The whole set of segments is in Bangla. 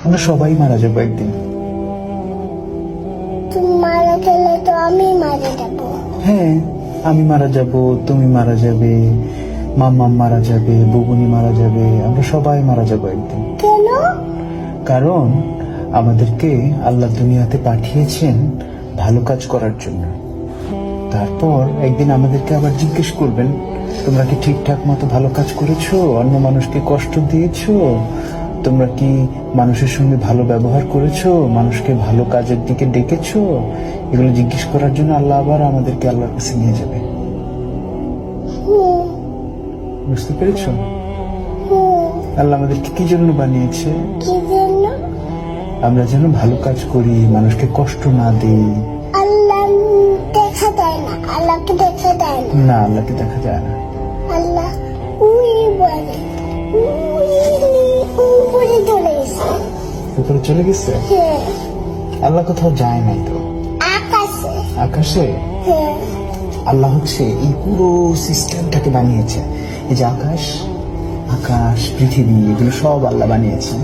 আমরা সবাই মারা যাবো একদিন। তুমি মারা গেলে তো আমি মারা যাবো। হ্যাঁ, আমি মারা যাব, তুমি মারা যাবে, মাম্মা মারা যাবে, বুবুনি মারা যাবে, আমরা সবাই মারা যাবো একদিন। কেন? কারণ আমাদেরকে আল্লাহ দুনিয়াতে পাঠিয়েছেন ভালো কাজ করার জন্য। তারপর একদিন আমাদেরকে আবার জিজ্ঞেস করবেন, তোমরা কি ঠিকঠাক মতো ভালো কাজ করেছো? অন্য মানুষকে কষ্ট দিয়েছো? তোমরা কি মানুষের সঙ্গে ভালো ব্যবহার করেছো? মানুষকে ভালো কাজের দিকে ডেকেছো? এগুলো জিজ্ঞেস করার জন্য আল্লাহ আবার আমাদেরকে আল্লাহর কাছে নিয়ে যাবে। বুঝতে পেরেছো? আল্লাহ আমাদেরকে কি জন্য বানিয়েছে? কি জন্য? আমরা যেন ভালো কাজ করি, মানুষকে কষ্ট না দিই। আল্লাহ দেখা দেয় না, আল্লাহকে দেখা দেয় না। না, আল্লাহকে দেখা যায় না। আল্লাহ উই বলে, উপরে চলে গেছে। উপরে চলে গেছে? হ্যাঁ। আল্লাহ কোথাও যায় নাই তো। আকাশে। আকাশে? হ্যাঁ। আল্লাহ হচ্ছে এই পুরো সিস্টেমটাকে বানিয়েছে। এই যে আকাশ, আকাশ, পৃথিবী, এগুলো সব আল্লাহ বানিয়েছে।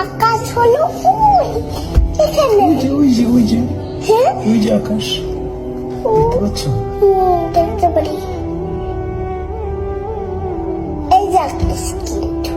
আকাশ হলো ওই এখানে। ওই যে হ্যাঁ। ওই যে আকাশ, দেখতে পাচ্ছ? দেখতে পারি। এই যে আকাশ কিন্তু।